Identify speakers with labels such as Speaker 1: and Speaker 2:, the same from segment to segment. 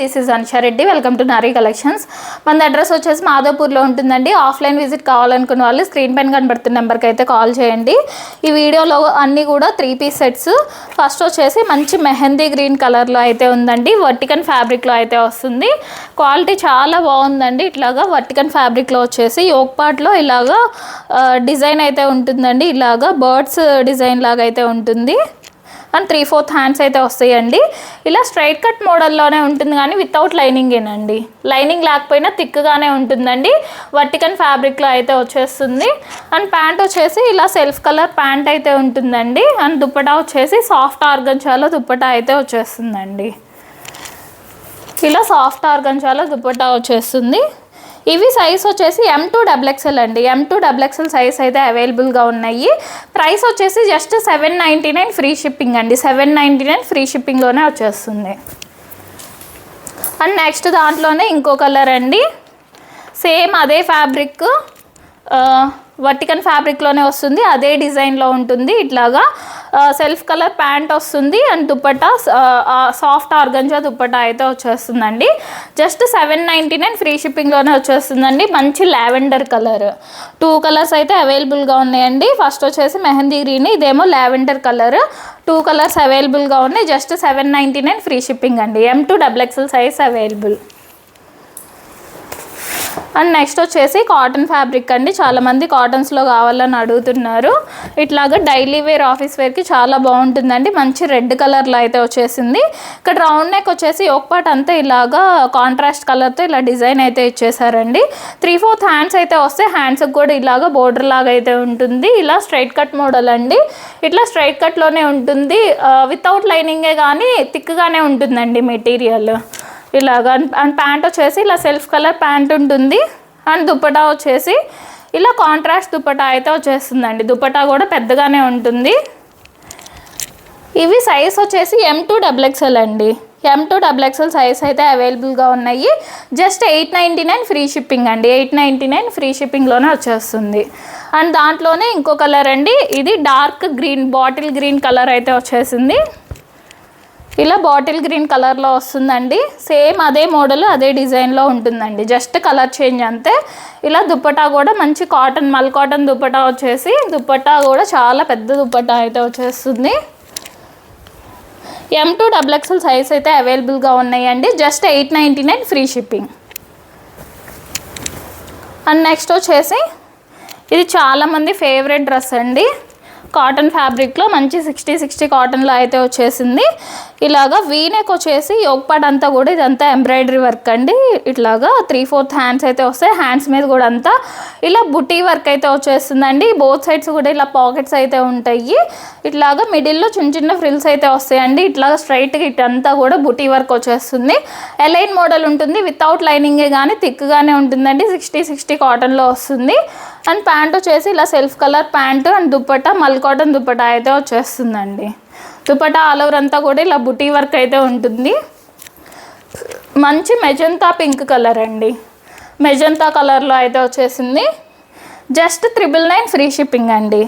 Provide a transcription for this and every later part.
Speaker 1: This is Ansha Reddy. Welcome to Nari collections. మన address వచ్చేసి మాధవపూర్లో ఉంటుందండి. ఆఫ్లైన్ విజిట్ కావాలనుకున్న వాళ్ళు స్క్రీన్ పైన కనబడుతున్న నెంబర్కి అయితే కాల్ చేయండి. ఈ వీడియోలో అన్నీ కూడా 3 పీస్ సెట్స్. ఫస్ట్ వచ్చేసి మంచి మెహందీ గ్రీన్ కలర్లో అయితే ఉందండి. వర్టికన్ ఫ్యాబ్రిక్లో అయితే వస్తుంది. క్వాలిటీ చాలా బాగుందండి. ఇట్లాగా వర్టికన్ ఫ్యాబ్రిక్లో వచ్చేసి యోక్ పార్ట్లో ఇలాగా డిజైన్ అయితే ఉంటుందండి. ఇలాగా బర్డ్స్ డిజైన్ లాగా అయితే ఉంటుంది. అండ్ 3/4 హ్యాండ్స్ అయితే వస్తాయండి. ఇలా స్ట్రైట్ కట్ మోడల్లోనే ఉంటుంది కానీ వితౌట్ లైనింగేనండి. లైనింగ్ లేకపోయినా థిక్గానే ఉంటుందండి. వర్టికన్ ఫ్యాబ్రిక్లో అయితే వచ్చేస్తుంది. అండ్ ప్యాంట్ వచ్చేసి ఇలా సెల్ఫ్ కలర్ ప్యాంట్ అయితే ఉంటుందండి. అండ్ దుప్పటా వచ్చేసి సాఫ్ట్ ఆర్గంజాలో దుప్పటా అయితే వచ్చేస్తుందండి. ఇలా సాఫ్ట్ ఆర్గంజాలో దుప్పటా వచ్చేస్తుంది. ఇవి సైజ్ వచ్చేసి M2 XXL అండి. M2 XXL సైజ్ అయితే అవైలబుల్గా ఉన్నాయి. ప్రైస్ వచ్చేసి జస్ట్ 799 ఫ్రీ షిప్పింగ్ అండి. 799 ఫ్రీ షిప్పింగ్లోనే వచ్చేస్తుంది. అండ్ నెక్స్ట్ దాంట్లోనే ఇంకో కలర్ అండి. సేమ్ అదే ఫ్యాబ్రిక్ వర్టికన్ ఫ్యాబ్రిక్లోనే వస్తుంది. అదే డిజైన్లో ఉంటుంది. ఇట్లాగా సెల్ఫ్ కలర్ ప్యాంట్ వస్తుంది. And dupatta soft organza dupatta అయితే వచ్చేస్తుందండి. జస్ట్ 799 ఫ్రీ షిప్పింగ్లోనే వచ్చేస్తుందండి. మంచి లావెండర్ కలర్. 2 కలర్స్ అయితే అవైలబుల్గా ఉన్నాయండి. ఫస్ట్ వచ్చేసి మెహందీ గ్రీన్, ఇదేమో లావెండర్ కలర్. 2 కలర్స్ అవైలబుల్గా ఉన్నాయి. జస్ట్ 799 ఫ్రీ షిప్పింగ్ అండి. M2 XXL size available. And next వచ్చేసి కాటన్ ఫ్యాబ్రిక్ అండి. చాలామంది కాటన్స్లో కావాలని అడుగుతున్నారు. ఇట్లాగా డైలీ వేర్ ఆఫీస్ వేర్కి చాలా బాగుంటుందండి. మంచి రెడ్ కలర్లో అయితే వచ్చేసింది. ఇక్కడ రౌండ్ నెక్ వచ్చేసి యోక్ పార్ట్ అంతా ఇలాగా కాంట్రాస్ట్ కలర్తో ఇలా డిజైన్ అయితే ఇచ్చేసారండి. 3/4 హ్యాండ్స్ అయితే వస్తే హ్యాండ్స్కి కూడా ఇలాగా బోర్డర్ లాగా అయితే ఉంటుంది. ఇలా స్ట్రైట్ కట్ మోడల్ అండి. ఇట్లా స్ట్రైట్ కట్లోనే ఉంటుంది. వితౌట్ లైనింగే కానీ థిక్గానే ఉంటుందండి మెటీరియల్. ఇలాగా. అండ్ ప్యాంట్ వచ్చేసి ఇలా సెల్ఫ్ కలర్ ప్యాంట్ ఉంటుంది. అండ్ దుప్పటా వచ్చేసి ఇలా కాంట్రాస్ట్ దుప్పటా అయితే వచ్చేస్తుందండి. దుప్పటా కూడా పెద్దగానే ఉంటుంది. ఇవి సైజ్ వచ్చేసి M2 XXL అండి. M2 XXL సైజ్ అయితే అవైలబుల్గా ఉన్నాయి. జస్ట్ 899 ఫ్రీ షిప్పింగ్ అండి. 899 ఫ్రీ షిప్పింగ్లోనే వచ్చేస్తుంది. అండ్ దాంట్లోనే ఇంకో కలర్ అండి. ఇది dark green, bottle green colour అయితే వచ్చేసింది. ఇలా బాటిల్ గ్రీన్ కలర్లో వస్తుందండి. సేమ్ అదే మోడల్ అదే డిజైన్లో ఉంటుందండి. జస్ట్ కలర్ చేంజ్ అంతే. ఇలా దుప్పటా కూడా మంచి కాటన్, మల్ కాటన్ దుప్పటా వచ్చేసి దుప్పటా కూడా చాలా పెద్ద దుప్పటా అయితే వచ్చేస్తుంది. M2 XXL సైజ్ అయితే అవైలబుల్గా ఉన్నాయండి. Just 899 free shipping. And next వచ్చేసి ఇది చాలామంది ఫేవరెట్ డ్రెస్ అండి. కాటన్ ఫ్యాబ్రిక్లో మంచి 60 కాటన్లో అయితే వచ్చేసింది. ఇలాగా వీనెక్ వచ్చేసి యోక్ పార్ట్ అంతా కూడా ఇదంతా ఎంబ్రాయిడరీ వర్క్ అండి. ఇట్లాగా 3/4 హ్యాండ్స్ అయితే వస్తాయి. హ్యాండ్స్ మీద కూడా అంతా ఇలా బుటీ వర్క్ అయితే వచ్చేస్తుందండి. బోత్ సైడ్స్ కూడా ఇలా పాకెట్స్ అయితే ఉంటాయి. ఇట్లాగా మిడిల్లో చిన్న చిన్న ఫ్రిల్స్ అయితే వస్తాయండి. ఇట్లాగా స్ట్రైట్గా ఇటంతా కూడా బుటీ వర్క్ వచ్చేస్తుంది. ఎలైన్ మోడల్ ఉంటుంది. వితౌట్ లైనింగే కానీ థిక్గానే ఉంటుందండి. 60 కాటన్లో వస్తుంది. అండ్ ప్యాంట్ వచ్చేసి ఇలా self colour pant and dupatta మల్ కాటన్ దుప్పట్టా అయితే వచ్చేస్తుందండి. దుప్పట్టా ఆల్ ఓవర్ అంతా కూడా ఇలా బుటీ వర్క్ అయితే ఉంటుంది. మంచి మెజంతా పింక్ కలర్ అండి. మెజంతా కలర్లో అయితే వచ్చేసింది. జస్ట్ 999 ఫ్రీ షిప్పింగ్ అండి.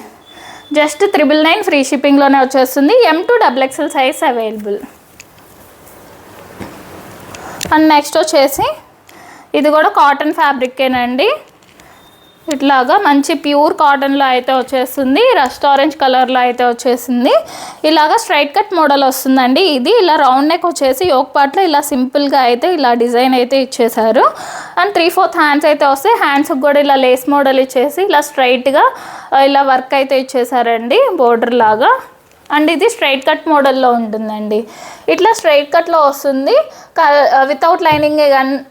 Speaker 1: జస్ట్ 999 ఫ్రీ షిప్పింగ్లోనే వచ్చేస్తుంది. M2 XXL size available. And next వచ్చేసి ఇది కూడా కాటన్ ఫ్యాబ్రికేనండి. ఇట్లాగా మంచి ప్యూర్ కాటన్లో అయితే వచ్చేస్తుంది. రస్ట్ ఆరెంజ్ కలర్లో అయితే వచ్చేసింది. ఇలాగా స్ట్రైట్ కట్ మోడల్ వస్తుందండి. ఇది ఇలా రౌండ్ నెక్ వచ్చేసి యోక్ పార్ట్లో ఇలా సింపుల్గా అయితే ఇలా డిజైన్ అయితే ఇచ్చేసారు. అండ్ 3/4 హ్యాండ్స్ అయితే వస్తే హ్యాండ్స్కి కూడా ఇలా లేస్ మోడల్ ఇచ్చేసి ఇలా స్ట్రైట్గా ఇలా వర్క్ అయితే ఇచ్చేసారండి బోర్డర్ లాగా. అండ్ ఇది స్ట్రైట్ కట్ మోడల్లో ఉంటుందండి. ఇట్లా స్ట్రైట్ కట్లో వస్తుంది. వితౌట్ లైనింగ్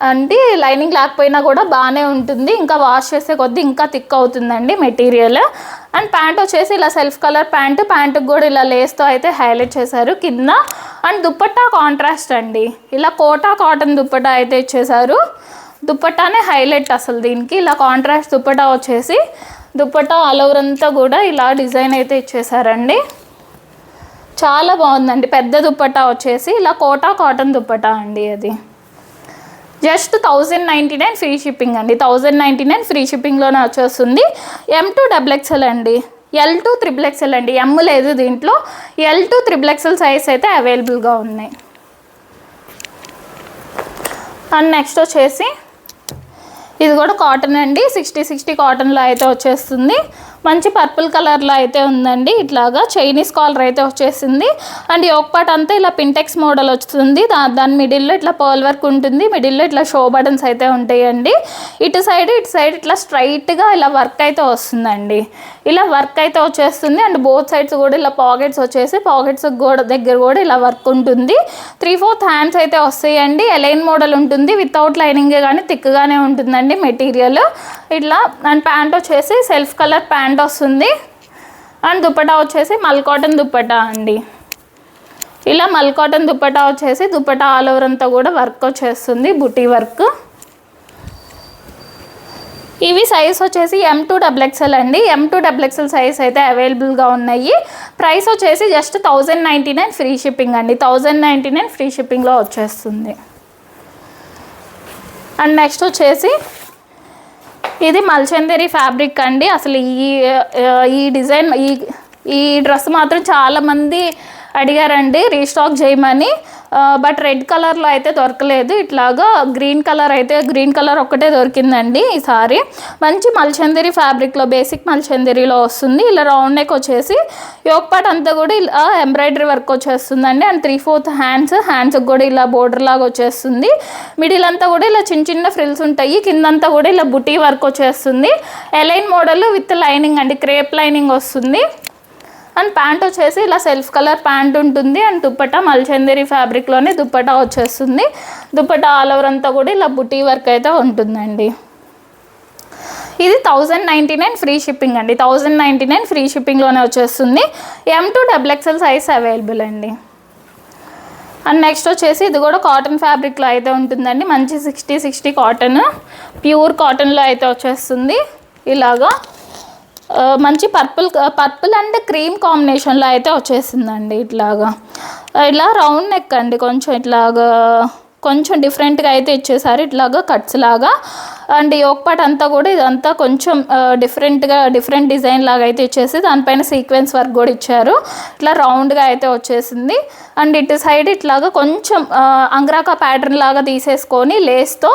Speaker 1: అంటే లైనింగ్ లేకపోయినా కూడా బాగానే ఉంటుంది. ఇంకా వాష్ చేసే కొద్దీ ఇంకా థిక్ అవుతుందండి మెటీరియల్. అండ్ ప్యాంట్ వచ్చేసి ఇలా సెల్ఫ్ కలర్ ప్యాంటు. ప్యాంటుకి కూడా ఇలా లేస్తో అయితే హైలైట్ చేశారు కింద. అండ్ దుప్పట్టా కాంట్రాస్ట్ అండి. ఇలా కోటా కాటన్ దుప్పట్టా అయితే ఇచ్చేసారు. దుప్పట్టానే హైలైట్ అసలు దీనికి. ఇలా కాంట్రాస్ట్ దుప్పట్టా వచ్చేసి దుప్పట్టా ఆల్ ఓవర్ అంతా కూడా ఇలా డిజైన్ అయితే ఇచ్చేసారండి. చాలా బాగుందండి. పెద్ద దుప్పట్టా వచ్చేసి ఇలా కోటా కాటన్ దుప్పట్టా అండి. అది జస్ట్ 1099 ఫ్రీ షిప్పింగ్ అండి. 1099 ఫ్రీ షిప్పింగ్లోనే వచ్చేస్తుంది. M2 XXL అండి. L2 XXL అండి. M లేదు దీంట్లో. L2 XXL సైజ్ అయితే అవైలబుల్గా ఉన్నాయి. అండ్ నెక్స్ట్ వచ్చేసి ఇది కూడా కాటన్ అండి, 60 కాటన్లో అయితే వచ్చేస్తుంది. మంచి పర్పుల్ కలర్లో అయితే ఉందండి. ఇట్లాగా చైనీస్ కాలర్ అయితే వచ్చేసింది. అండ్ యోక్ పార్ట్ అంతా ఇలా పింటెక్స్ మోడల్ వస్తుంది. దాని మిడిల్లో ఇట్లా పర్ల్ వర్క్ ఉంటుంది. మిడిల్లో ఇట్లా షో బటన్స్ అయితే ఉంటాయండి. ఇటు సైడ్ ఇట్లా స్ట్రైట్గా ఇలా వర్క్ అయితే వస్తుందండి. ఇలా వర్క్ అయితే వచ్చేస్తుంది. అండ్ బోత్ సైడ్స్ కూడా ఇలా పాకెట్స్ వచ్చేసి పాకెట్స్ కూడా దగ్గర కూడా ఇలా వర్క్ ఉంటుంది. 3/4 హ్యాండ్స్ అయితే వస్తాయండి. ఎలైన్ మోడల్ ఉంటుంది. వితౌట్ లైనింగే కానీ థిక్గానే ఉంటుందండి మెటీరియల్ ఇట్లా. అండ్ ప్యాంట్ వచ్చేసి సెల్ఫ్ కలర్ ప్యాంట్ వస్తుంది. అండ్ దుపట్టా వచ్చేసి మల్ కాటన్ దుపట్టా అండి. ఇలా మల్ కాటన్ దుపట్టా వచ్చేసి దుపట్టా ఆల్ ఓవర్ అంతా కూడా వర్క్ వచ్చేస్తుంది, బుటీ వర్క్. ఇవి సైజ్ వచ్చేసి M2 XXL అండి. M2 XXL సైజ్ అయితే అవైలబుల్గా ఉన్నాయి. ప్రైస్ వచ్చేసి జస్ట్ 1099 ఫ్రీ షిప్పింగ్ అండి. 1099 ఫ్రీ షిప్పింగ్లో వచ్చేస్తుంది. అండ్ నెక్స్ట్ వచ్చేసి ఇది మల్చందేరి ఫ్యాబ్రిక్ అండి. అసలు ఈ డిజైన్ ఈ డ్రెస్ మాత్రం చాలామంది అడిగారండి రీస్టాక్ చేయమని. బట్ రెడ్ కలర్లో అయితే దొరకలేదు. ఇట్లాగా గ్రీన్ కలర్ ఒక్కటే దొరికిందండి ఈసారి. మంచి మల్చందేరి ఫ్యాబ్రిక్లో బేసిక్ మల్చందేరిలో వస్తుంది. ఇలా రౌండ్ నెక్ వచ్చేసి యోక్ పార్ట్ అంతా కూడా ఇలా ఎంబ్రాయిడరీ వర్క్ వచ్చేస్తుందండి. అండ్ 3/4 హ్యాండ్స్కి కూడా ఇలా బోర్డర్ లాగా వచ్చేస్తుంది. మిడిల్ అంతా కూడా ఇలా చిన్న ఫ్రిల్స్ ఉంటాయి. కిందంతా కూడా ఇలా బుటీ వర్క్ వచ్చేస్తుంది. ఎలైన్ మోడల్ విత్ లైనింగ్ అండి, క్రేప్ లైనింగ్ వస్తుంది. అండ్ ప్యాంట్ వచ్చేసి ఇలా సెల్ఫ్ కలర్ ప్యాంట్ ఉంటుంది. అండ్ దుపట్టా మల్చందేరి ఫ్యాబ్రిక్లోనే దుపట్టా వచ్చేస్తుంది. దుపట్టా ఆల్ ఓవర్ అంతా కూడా ఇలా బుటీ వర్క్ అయితే ఉంటుందండి. ఇది 1099 ఫ్రీ షిప్పింగ్ అండి. 1099 ఫ్రీ షిప్పింగ్లోనే వచ్చేస్తుంది. M2 XXL సైజ్ అవైలబుల్ అండి. అండ్ నెక్స్ట్ వచ్చేసి ఇది కూడా కాటన్ ఫ్యాబ్రిక్లో అయితే ఉంటుందండి. మంచి 60 కాటన్, ప్యూర్ కాటన్లో అయితే వచ్చేస్తుంది. ఇలాగా మంచి పర్పుల్ అండ్ క్రీమ్ కాంబినేషన్లో అయితే వచ్చేసిందండి. ఇట్లాగా ఇలా రౌండ్ నెక్ అండి, కొంచెం డిఫరెంట్గా అయితే ఇచ్చేసారు. ఇట్లాగా కట్స్ లాగా. అండ్ యోక్ పార్ట్ అంతా కూడా ఇదంతా కొంచెం డిఫరెంట్ డిజైన్ లాగా అయితే ఇచ్చేసి దానిపైన సీక్వెన్స్ వర్క్ కూడా ఇచ్చారు. ఇట్లా రౌండ్గా అయితే వచ్చేసింది. అండ్ ఇటు సైడ్ ఇట్లాగా కొంచెం అంగ్రాకా ప్యాటర్న్ లాగా తీసేసుకొని లేస్తో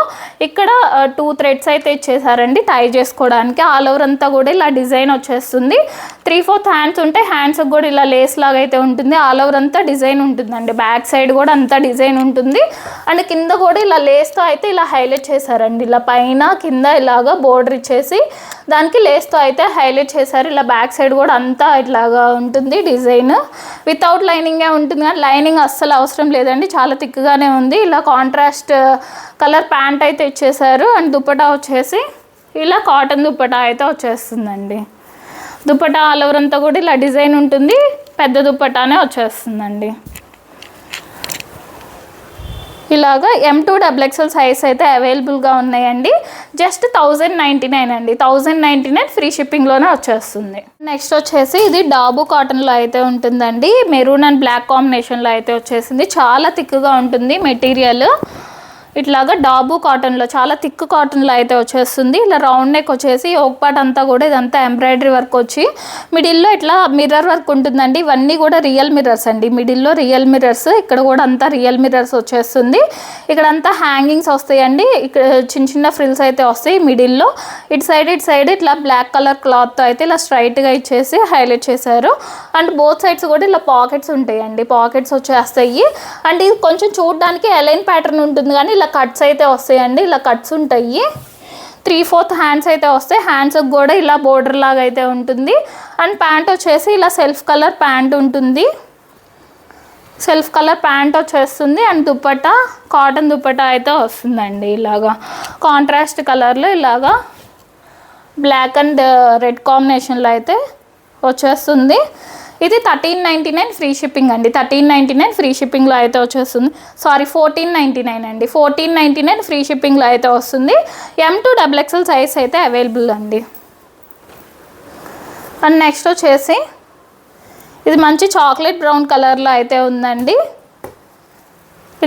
Speaker 1: ఇక్కడ 2 థ్రెడ్స్ అయితే ఇచ్చేసారండి టై చేసుకోవడానికి. ఆల్ ఓవర్ అంతా కూడా ఇలా డిజైన్ వచ్చేస్తుంది. 3/4 హ్యాండ్స్ ఉంటే హ్యాండ్స్కి కూడా ఇలా లేస్ లాగా అయితే ఉంటుంది. ఆల్ ఓవర్ అంతా డిజైన్ ఉంటుందండి. బ్యాక్ సైడ్ కూడా అంతా డిజైన్ ఉంటుంది. అండ్ కింద కూడా ఇలా లేస్తో అయితే ఇలా హైలైట్ చేశారండి. ఇలా పైన కింద ఇలాగా బోర్డర్ ఇచ్చేసి దానికి లేస్తో అయితే హైలైట్ చేశారు. ఇలా బ్యాక్ సైడ్ కూడా అంతా ఇట్లాగా ఉంటుంది డిజైన్. వితౌట్ లైనింగే ఉంటుంది కానీ లైనింగ్ అస్సలు అవసరం లేదండి, చాలా థిక్గానే ఉంది. ఇలా కాంట్రాస్ట్ కలర్ ప్యాంట్ అయితే ఇచ్చేసారు. అండ్ దుపట్టా వచ్చేసి ఇలా కాటన్ దుపట్టా అయితే వచ్చేస్తుందండి. దుపట్టా ఆల్ ఓవర్ అంతా కూడా ఇలా డిజైన్ ఉంటుంది. పెద్ద దుపట్టానే వచ్చేస్తుందండి. ఇలాగా M2 XXL సైజ్ అయితే అవైలబుల్గా ఉన్నాయండి. జస్ట్ 1099 అండి. 1099 ఫ్రీ షిప్పింగ్లోనే వచ్చేస్తుంది. నెక్స్ట్ వచ్చేసి ఇది డాబు కాటన్లో అయితే ఉంటుందండి. మెరూన్ అండ్ బ్లాక్ కాంబినేషన్లో అయితే వచ్చేసింది. చాలా థిక్గా ఉంటుంది మెటీరియల్. ఇట్లాగా డాబు కాటన్లో చాలా థిక్ కాటన్లో అయితే వచ్చేస్తుంది. ఇలా రౌండ్ నెక్ వచ్చేసి యోక్ పార్ట్ అంతా కూడా ఇదంతా ఎంబ్రాయిడరీ వర్క్ వచ్చి మిడిల్లో ఇట్లా మిర్రర్ వర్క్ ఉంటుందండి. ఇవన్నీ కూడా రియల్ మిర్రర్స్ అండి. మిడిల్లో రియల్ మిర్రర్స్, ఇక్కడ కూడా అంతా రియల్ మిర్రర్స్ వచ్చేస్తుంది. ఇక్కడ అంతా హ్యాంగింగ్స్ వస్తాయండి. ఇక్కడ చిన్న ఫ్రిల్స్ అయితే వస్తాయి మిడిల్లో. ఇటు సైడ్ ఇట్లా బ్లాక్ కలర్ క్లాత్తో అయితే ఇలా స్ట్రైట్గా ఇచ్చేసి హైలైట్ చేశారు. అండ్ బోత్ సైడ్స్ కూడా ఇలా పాకెట్స్ ఉంటాయండి, పాకెట్స్ వచ్చేస్తాయి. అండ్ ఇది కొంచెం చూడడానికి ఎలైన్ ప్యాటర్న్ ఉంటుంది కానీ ఇలా కట్స్ అయితే వస్తాయండి. ఇలా కట్స్ ఉంటాయి. 3/4 హ్యాండ్స్ అయితే వస్తాయి. హ్యాండ్స్కి కూడా ఇలా బోర్డర్ లాగా అయితే ఉంటుంది. అండ్ ప్యాంట్ వచ్చేసి ఇలా సెల్ఫ్ కలర్ ప్యాంట్ ఉంటుంది. సెల్ఫ్ కలర్ ప్యాంట్ వచ్చేస్తుంది. అండ్ దుపట్టా కాటన్ దుపట్టా అయితే వస్తుందండి. ఇలాగా కాంట్రాస్ట్ కలర్లో ఇలాగా బ్లాక్ అండ్ రెడ్ కాంబినేషన్లో అయితే వచ్చేస్తుంది. ఇది 1399 ఫ్రీ షిప్పింగ్ అండి. 1399 ఫ్రీ షిప్పింగ్లో అయితే వచ్చేస్తుంది. 1499 అండి. 1499 ఫ్రీ షిప్పింగ్లో అయితే వస్తుంది. M2 XXL సైజ్ అయితే అవైలబుల్ అండి. అండ్ నెక్స్ట్ వచ్చేసి ఇది మంచి చాక్లెట్ బ్రౌన్ కలర్లో అయితే ఉందండి.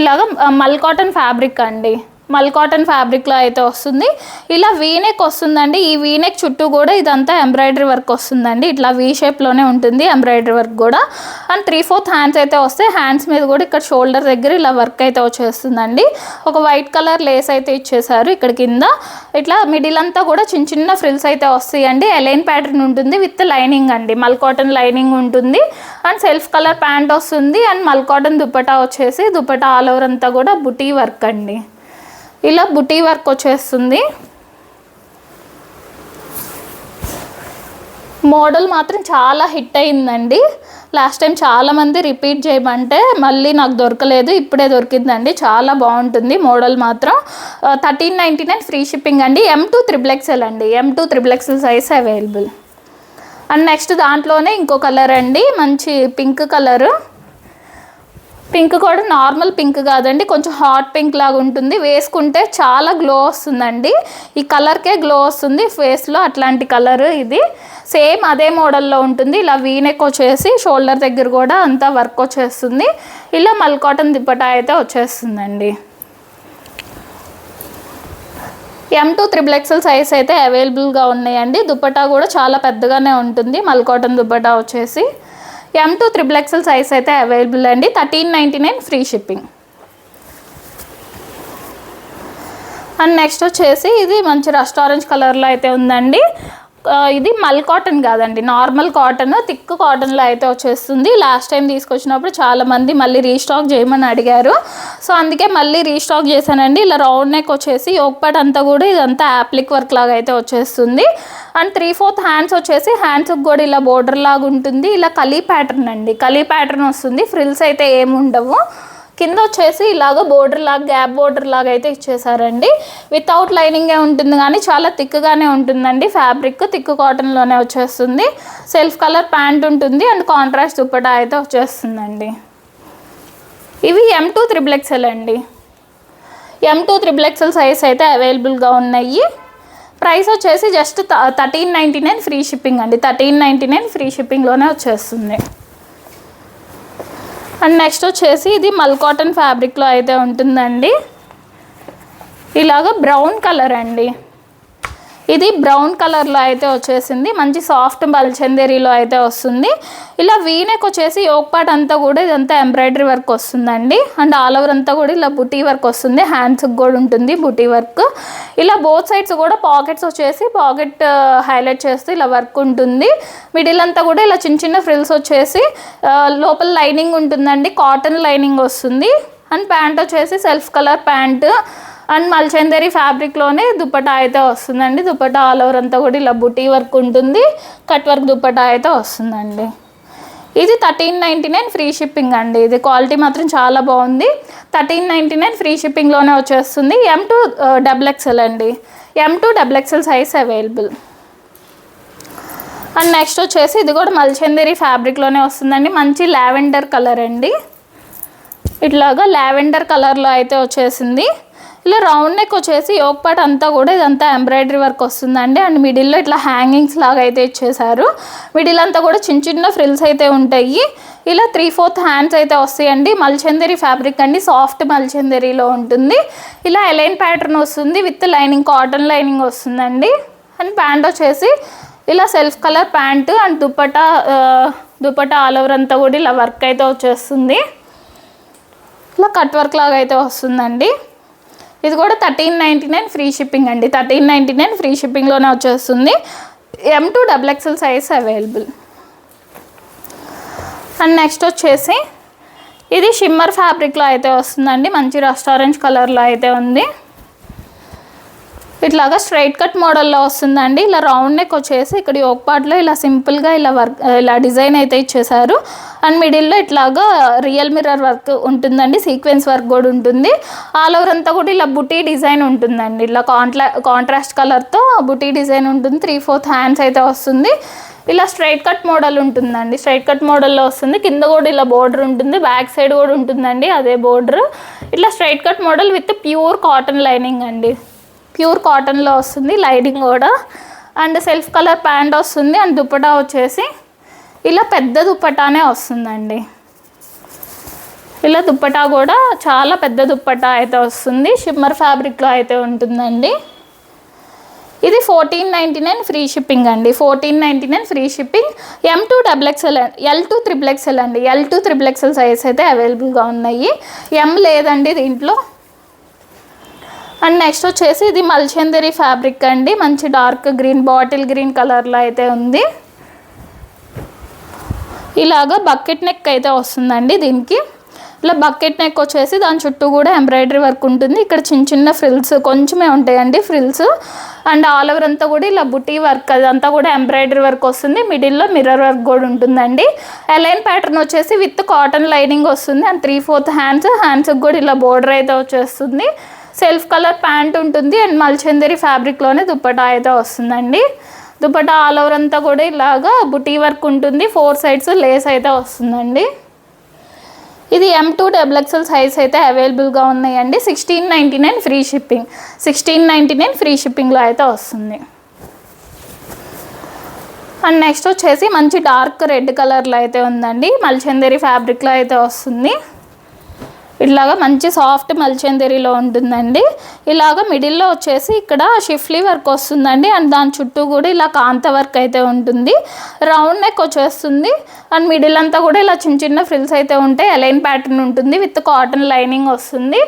Speaker 1: ఇలాగ మల్ కాటన్ ఫ్యాబ్రిక్ అండి. మల్ కాటన్ ఫ్యాబ్రిక్లో అయితే వస్తుంది. ఇలా వీనెక్ వస్తుందండి. ఈ వీనెక్ చుట్టూ కూడా ఇదంతా ఎంబ్రాయిడరీ వర్క్ వస్తుందండి. ఇట్లా వీ షేప్లోనే ఉంటుంది ఎంబ్రాయిడరీ వర్క్ కూడా. అండ్ 3/4 హ్యాండ్స్ అయితే వస్తాయి. హ్యాండ్స్ మీద కూడా ఇక్కడ షోల్డర్ దగ్గర ఇలా వర్క్ అయితే వచ్చేస్తుందండి. ఒక వైట్ కలర్ లేస్ అయితే ఇచ్చేసారు ఇక్కడ కింద. ఇట్లా మిడిల్ అంతా కూడా చిన్న చిన్న ఫ్రిల్స్ అయితే వస్తాయండి. ఎలైన్ ప్యాటర్న్ ఉంటుంది విత్ లైనింగ్ అండి. మల్ కాటన్ లైనింగ్ ఉంటుంది. అండ్ సెల్ఫ్ కలర్ ప్యాంట్ వస్తుంది. అండ్ మల్ కాటన్ దుపట్టా వచ్చేసి దుపట్టా ఆల్ ఓవర్ అంతా కూడా బుటీ వర్క్ అండి. ఇలా బుటీ వర్క్ వచ్చేస్తుంది. మోడల్ మాత్రం చాలా హిట్ అయిందండి. లాస్ట్ టైం చాలామంది రిపీట్ చేయమంటే మళ్ళీ నాకు దొరకలేదు, ఇప్పుడే దొరికిందండి. చాలా బాగుంటుంది మోడల్ మాత్రం. 1399 ఫ్రీ షిప్పింగ్ అండి. M2 XXL అండి. M2 XXL size available. And next దాంట్లోనే ఇంకో కలర్ అండి, మంచి పింక్ కలరు. పింక్ కూడా నార్మల్ పింక్ కాదండి, కొంచెం హాట్ పింక్ లాగా ఉంటుంది. వేసుకుంటే చాలా గ్లో వస్తుందండి. ఈ కలర్కే గ్లో వస్తుంది ఫేస్లో, అట్లాంటి కలర్ ఇది. సేమ్ అదే మోడల్లో ఉంటుంది. ఇలా వీనెక్ వచ్చేసి షోల్డర్ దగ్గర కూడా అంతా వర్క్ వచ్చేస్తుంది. ఇలా మల్ కాటన్ దుపట్టా అయితే వచ్చేస్తుందండి. M2 XXL సైజ్ అయితే అవైలబుల్గా ఉన్నాయండి. దుపట్టా కూడా చాలా పెద్దగానే ఉంటుంది. మల్ కాటన్ దుపట్టా వచ్చేసి M2 XXL సైజ్ అయితే అవైలబుల్ అండి. 1399 ఫ్రీ షిప్పింగ్. అండ్ నెక్స్ట్ వచ్చేసి ఇది మంచి రస్ట్ ఆరెంజ్ కలర్లో అయితే ఉందండి. ఇది మల్ కాటన్ కాదండి, నార్మల్ కాటన్, థిక్ కాటన్లో అయితే వచ్చేస్తుంది. లాస్ట్ టైం తీసుకొచ్చినప్పుడు చాలామంది మళ్ళీ రీస్టాక్ చేయమని అడిగారు. సో అందుకే మళ్ళీ రీస్టాక్ చేశానండి. ఇలా రౌండ్ నెక్ వచ్చేసి యోక్ అంతా కూడా ఇదంతా యాప్లిక్ వర్క్ లాగా అయితే వచ్చేస్తుంది. అండ్ 3/4 హ్యాండ్స్ వచ్చేసి హ్యాండ్స్కి కూడా ఇలా బోర్డర్ లాగా ఉంటుంది. ఇలా కలీ ప్యాటర్న్ అండి, కలీ ప్యాటర్న్ వస్తుంది. ఫ్రిల్స్ అయితే ఏమి ఉండవు. కింద వచ్చేసి ఇలాగ బోర్డర్ లాగా, గ్యాప్ బోర్డర్ లాగా అయితే ఇచ్చేసారండి. వితౌట్ లైనింగే ఉంటుంది కానీ చాలా థిక్గానే ఉంటుందండి. ఫ్యాబ్రిక్ థిక్ కాటన్లోనే వచ్చేస్తుంది. సెల్ఫ్ కలర్ ప్యాంట్ ఉంటుంది. అండ్ కాంట్రాస్ట్ దుపట్టా అయితే వచ్చేస్తుందండి. ఇవి M2 XXL అండి. M2 XXL సైజ్ అయితే అవైలబుల్గా ఉన్నాయి. ప్రైస్ వచ్చేసి జస్ట్ 1399 ఫ్రీ షిప్పింగ్ అండి. 1399 ఫ్రీ షిప్పింగ్లోనే వచ్చేస్తుంది. అండ్ నెక్స్ట్ వచ్చేసి ఇది మల్ కాటన్ ఫ్యాబ్రిక్లో అయితే ఉంటుందండి. ఇలాగ బ్రౌన్ కలర్ అండి. ఇది బ్రౌన్ కలర్లో అయితే వచ్చేసింది. మంచి సాఫ్ట్ మల్చందేరీలో అయితే వస్తుంది. ఇలా వీనెక్ వచ్చేసి యోక్ పార్ట్ అంతా కూడా ఇదంతా ఎంబ్రాయిడరీ వర్క్ వస్తుందండి. అండ్ ఆల్ ఓవర్ అంతా కూడా ఇలా బుటీ వర్క్ వస్తుంది. హ్యాండ్స్కి కూడా ఉంటుంది బుటీ వర్క్. ఇలా బోత్ సైడ్స్ కూడా పాకెట్స్ వచ్చేసి పాకెట్ హైలైట్ చేస్తూ ఇలా వర్క్ ఉంటుంది. మిడిల్ అంతా కూడా ఇలా చిన్న చిన్న ఫ్రిల్స్ వచ్చేసి లోపల లైనింగ్ ఉంటుందండి, కాటన్ లైనింగ్ వస్తుంది. అండ్ ప్యాంట్ వచ్చేసి self colour pant. And మల్చందేరి ఫ్యాబ్రిక్లోనే dupatta అయితే వస్తుందండి. దుపట్టా ఆల్ ఓవర్ అంతా కూడా ఇలా బుటీ వర్క్ ఉంటుంది. కట్ వర్క్ దుపట్టా అయితే వస్తుందండి. ఇది 1399 ఫ్రీ షిప్పింగ్ అండి. ఇది క్వాలిటీ మాత్రం చాలా బాగుంది. 1399 ఫ్రీ షిప్పింగ్లోనే వచ్చేస్తుంది. M2 XXL అండి. M2 XXL size available. And next వచ్చేసి ఇది కూడా మల్చందేరి ఫ్యాబ్రిక్లోనే వస్తుందండి. మంచి లావెండర్ కలర్ అండి. ఇట్లాగా లావెండర్ కలర్లో అయితే వచ్చేసింది. ఇలా రౌండ్ నెక్ వచ్చేసి యోక్ పార్ట్ అంతా కూడా ఇదంతా ఎంబ్రాయిడరీ వర్క్ వస్తుందండి. అండ్ మిడిల్లో ఇట్లా హ్యాంగింగ్స్ లాగా అయితే ఇచ్చేసారు. మిడిల్ అంతా కూడా చిన్న చిన్న ఫ్రిల్స్ అయితే ఉంటాయి. ఇలా 3/4 హ్యాండ్స్ అయితే వస్తాయండి. మల్చందేరి ఫ్యాబ్రిక్ అండి, సాఫ్ట్ మల్చందేరిలో ఉంటుంది. ఇలా ఎలైన్ ప్యాటర్న్ వస్తుంది విత్ లైనింగ్, కాటన్ లైనింగ్ వస్తుందండి. అండ్ ప్యాంట్ వచ్చేసి ఇలా self colour pant. And dupatta all over అంతా కూడా ఇలా వర్క్ అయితే వచ్చేస్తుంది. ఇలా కట్ వర్క్ లాగా అయితే వస్తుందండి. ఇది కూడా 1399 ఫ్రీ షిప్పింగ్ అండి. 1399 ఫ్రీ షిప్పింగ్లోనే వచ్చేస్తుంది. M2 XXL size available. And next వచ్చేసి ఇది షిమ్మర్ ఫ్యాబ్రిక్లో అయితే వస్తుందండి. మంచి రస్ట్ ఆరెంజ్ కలర్లో అయితే ఉంది. ఇట్లాగా స్ట్రైట్ కట్ మోడల్లో వస్తుందండి. ఇలా రౌండ్ నెక్ వచ్చేసి ఇక్కడ యోక్ పార్ట్లో ఇలా సింపుల్గా ఇలా వర్క్, ఇలా డిజైన్ అయితే ఇచ్చేసారు. అండ్ మిడిల్లో ఇట్లాగా రియల్ మిర్రర్ వర్క్ ఉంటుందండి. సీక్వెన్స్ వర్క్ కూడా ఉంటుంది. ఆల్ ఓవర్ అంతా కూడా ఇలా బుటీ డిజైన్ ఉంటుందండి. ఇలా కాంట్రాస్ట్ కలర్తో బుటీ డిజైన్ ఉంటుంది. 3/4 హ్యాండ్స్ అయితే వస్తుంది. ఇలా స్ట్రైట్ కట్ మోడల్ ఉంటుందండి. స్ట్రైట్ కట్ మోడల్లో వస్తుంది. కింద కూడా ఇలా బోర్డర్ ఉంటుంది. బ్యాక్ సైడ్ కూడా ఉంటుందండి అదే బోర్డర్. ఇట్లా straight cut model with pure cotton lining అండి. ప్యూర్ కాటన్లో వస్తుంది లైనింగ్ కూడా. అండ్ సెల్ఫ్ కలర్ ప్యాంట్ వస్తుంది. అండ్ దుపట్టా వచ్చేసి ఇలా పెద్ద దుపట్టానే వస్తుందండి. ఇలా దుప్పటా కూడా చాలా పెద్ద దుప్పటా అయితే వస్తుంది, షిమ్మర్ ఫ్యాబ్రిక్లో అయితే ఉంటుందండి. ఇది 1499 ఫ్రీ షిప్పింగ్ అండి. 1499 free shipping. M2 XXL, L2 XXL అండి. L2 XXL సైజ్ అయితే అవైలబుల్గా ఉన్నాయి. M లేదండి దీంట్లో. అండ్ నెక్స్ట్ వచ్చేసి ఇది మల్చందరి ఫ్యాబ్రిక్ అండి. మంచి డార్క్ గ్రీన్, బాటిల్ గ్రీన్ కలర్లో అయితే ఉంది. ఇలాగా బకెట్ నెక్ అయితే వస్తుందండి దీనికి. ఇలా బకెట్ నెక్ వచ్చేసి దాని చుట్టూ కూడా ఎంబ్రాయిడరీ వర్క్ ఉంటుంది. ఇక్కడ చిన్న చిన్న ఫ్రిల్స్ కొంచెమే ఉంటాయండి ఫ్రిల్స్. అండ్ ఆల్ ఓవర్ అంతా కూడా ఇలా బుటీ వర్క్, అదంతా కూడా ఎంబ్రాయిడరీ వర్క్ వస్తుంది. మిడిల్లో మిర్రర్ వర్క్ కూడా ఉంటుందండి. అలైన్ ప్యాటర్న్ వచ్చేసి విత్ కాటన్ లైనింగ్ వస్తుంది. అండ్ 3/4 హ్యాండ్స్కి కూడా ఇలా బోర్డర్ అయితే వచ్చేస్తుంది. సెల్ఫ్ కలర్ ప్యాంట్ ఉంటుంది. అండ్ మల్చందరి ఫ్యాబ్రిక్లోనే దుప్పటా అయితే వస్తుందండి. దుప్పటా ఆల్ ఓవర్ అంతా కూడా ఇలాగా బుటీ వర్క్ ఉంటుంది. 4 సైడ్స్ లేస్ అయితే వస్తుందండి. ఇది M2 XXL సైజ్ అయితే అవైలబుల్గా ఉన్నాయండి. 1699 ఫ్రీ షిప్పింగ్. 1699 ఫ్రీ షిప్పింగ్లో అయితే వస్తుంది. అండ్ నెక్స్ట్ వచ్చేసి మంచి డార్క్ రెడ్ కలర్లో అయితే ఉందండి. మల్చందరి ఫ్యాబ్రిక్లో అయితే వస్తుంది. ఇట్లాగా మంచి సాఫ్ట్ మల్చందరిలో ఉంటుందండి. ఇలాగ మిడిల్లో వచ్చేసి ఇక్కడ షిఫ్లీ వర్క్ వస్తుందండి. అండ్ దాని చుట్టూ కూడా ఇలా కాంత వర్క్ అయితే ఉంటుంది. రౌండ్ నెక్ వచ్చేస్తుంది. అండ్ మిడిల్ అంతా కూడా ఇలా చిన్న చిన్న ఫ్రిల్స్ అయితే ఉంటాయి. అలైన్ ప్యాటర్న్ ఉంటుంది విత్ కాటన్ లైనింగ్ వస్తుంది.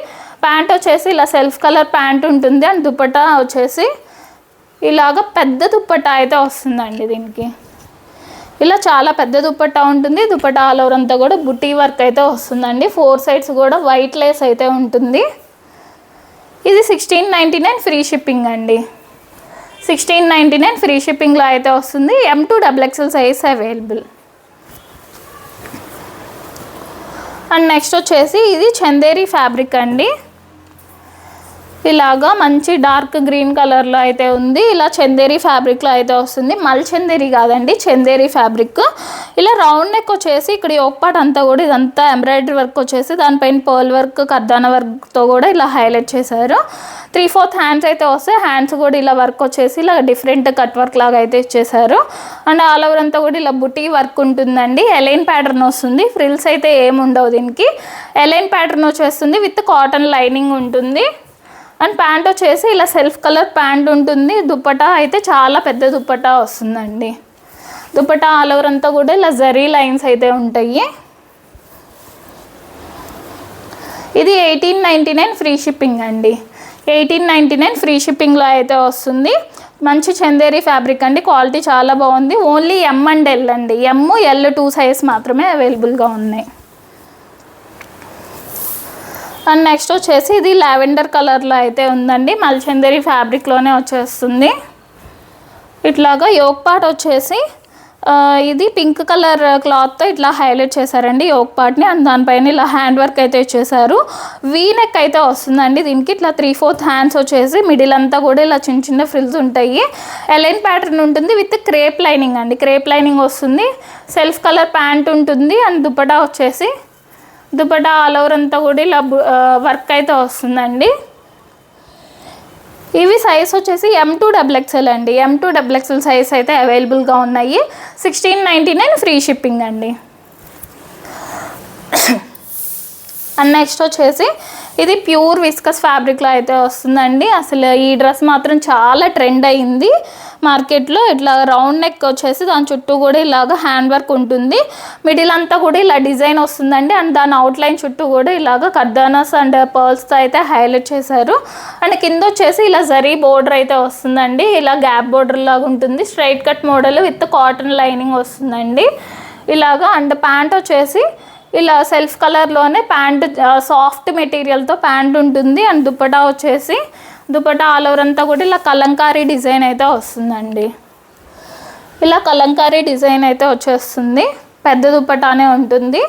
Speaker 1: ప్యాంట్ వచ్చేసి ఇలా సెల్ఫ్ కలర్ ప్యాంట్ ఉంటుంది. అండ్ దుపట్టా వచ్చేసి ఇలాగ పెద్ద దుపట్టా అయితే వస్తుందండి దీనికి. ఇలా చాలా పెద్ద దుపట్టా ఉంటుంది. దుపట్టా ఆల్ ఓవర్ అంతా కూడా బుటీ వర్క్ అయితే వస్తుందండి. 4 సైడ్స్ కూడా వైట్ లేస్ అయితే ఉంటుంది. ఇది 1699 ఫ్రీ షిప్పింగ్ అండి. 1699 ఫ్రీ షిప్పింగ్లో అయితే వస్తుంది. M2 XXL size available. And next వచ్చేసి ఇది చందేరి ఫ్యాబ్రిక్ అండి. ఇలాగా మంచి డార్క్ గ్రీన్ కలర్లో అయితే ఉంది. ఇలా చందేరి ఫ్యాబ్రిక్లో అయితే వస్తుంది. మల్చందేరి కాదండి, చందేరి ఫ్యాబ్రిక్. ఇలా రౌండ్ నెక్ వచ్చేసి ఇక్కడ యోక్ పార్ట్ అంతా కూడా ఇదంతా ఎంబ్రాయిడరీ వర్క్ వచ్చేసి దానిపైన పర్ల్ వర్క్, కర్దానా వర్క్తో కూడా ఇలా హైలైట్ చేశారు. 3/4 హ్యాండ్స్ అయితే వస్తాయి. హ్యాండ్స్ కూడా ఇలా వర్క్ వచ్చేసి ఇలా డిఫరెంట్ కట్ వర్క్ లాగా అయితే ఇచ్చేసారు. అండ్ ఆల్ ఓవర్ అంతా కూడా ఇలా బుటీ వర్క్ ఉంటుందండి. అలైన్ ప్యాటర్న్ వస్తుంది. ఫ్రిల్స్ అయితే ఏముండవు దీనికి. అలైన్ ప్యాటర్న్ వచ్చేస్తుంది విత్ కాటన్ లైనింగ్ ఉంటుంది. అండ్ ప్యాంట్ వచ్చేసి ఇలా సెల్ఫ్ కలర్ ప్యాంట్ ఉంటుంది. దుపట్టా అయితే చాలా పెద్ద దుపట్టా వస్తుందండి. దుపట్టా ఆల్ ఓవర్ అంతా కూడా ఇలా జరీ లైన్స్ అయితే ఉంటాయి. ఇది 1899 ఫ్రీ షిప్పింగ్ అండి. 1899 ఫ్రీ షిప్పింగ్లో అయితే వస్తుంది. మంచి చందేరి ఫ్యాబ్రిక్ అండి. క్వాలిటీ చాలా బాగుంది. ఓన్లీ M అండ్ L అండి. M, L 2 సైజ్ మాత్రమే అవైలబుల్గా ఉన్నాయి. అండ్ నెక్స్ట్ వచ్చేసి ఇది లావెండర్ కలర్లో అయితే ఉందండి. మల్చందరి ఫ్యాబ్రిక్లోనే వచ్చేస్తుంది. ఇట్లాగా యోక్ పార్ట్ వచ్చేసి ఇది పింక్ కలర్ క్లాత్తో ఇట్లా హైలైట్ చేశారండి యోక్ పార్ట్ని. అండ్ దానిపైన ఇలా హ్యాండ్ వర్క్ అయితే ఇచ్చేసారు. వీ నెక్ అయితే వస్తుందండి దీనికి. ఇట్లా 3/4 హ్యాండ్స్ వచ్చేసి మిడిల్ అంతా కూడా ఇలా చిన్న చిన్న ఫ్రిల్స్ ఉంటాయి. అలైన్ ప్యాటర్న్ ఉంటుంది విత్ క్రేప్ లైనింగ్ అండి. క్రేప్ లైనింగ్ వస్తుంది. సెల్ఫ్ కలర్ ప్యాంట్ ఉంటుంది. అండ్ దుపట్టా వచ్చేసి దుపట్టా ఆల్ ఓవర్ అంతా కూడా ఇలా వర్క్ అయితే వస్తుందండి. ఇవి సైజ్ వచ్చేసి M2 XXL అండి. M2 XXL సైజ్ అయితే అవైలబుల్గా ఉన్నాయి. 1699 ఫ్రీ షిప్పింగ్ అండి. అండ్ నెక్స్ట్ వచ్చేసి ఇది ప్యూర్ విస్కస్ ఫ్యాబ్రిక్లో అయితే వస్తుందండి. అసలు ఈ డ్రెస్ మాత్రం చాలా ట్రెండ్ అయింది మార్కెట్లో. ఇట్లా రౌండ్ నెక్ వచ్చేసి దాని చుట్టూ కూడా ఇలాగ హ్యాండ్ వర్క్ ఉంటుంది. మిడిల్ అంతా కూడా ఇలా డిజైన్ వస్తుందండి. అండ్ దాని అవుట్లైన్ చుట్టూ కూడా ఇలాగ కర్దానాస్ అండ్ పర్ల్స్తో అయితే హైలైట్ చేశారు. అండ్ కింద వచ్చేసి ఇలా జరీ బోర్డర్ అయితే వస్తుందండి. ఇలా గ్యాప్ బోర్డర్ లాగా ఉంటుంది. Straight cut model with cotton lining వస్తుందండి ఇలాగా. అండ్ ప్యాంట్ వచ్చేసి ఇలా సెల్ఫ్ కలర్లోనే ప్యాంట్ సాఫ్ట్ మెటీరియల్తో ప్యాంట్ ఉంటుంది. అండ్ దుపట్టా వచ్చేసి దుపట్టా ఆల్ ఓవర్ అంతా కూడా ఇలా కలంకారీ డిజైన్ అయితే వస్తుందండి. ఇలా కలంకారీ డిజైన్ అయితే వచ్చేస్తుంది. పెద్ద దుపట్టానే ఉంటుంది.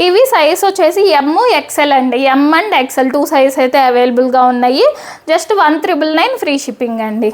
Speaker 1: ఇవి సైజ్ వచ్చేసి M, XL అండి. M అండ్ XL 2 సైజ్ అయితే అవైలబుల్గా ఉన్నాయి. జస్ట్ 1999 ఫ్రీ షిప్పింగ్ అండి.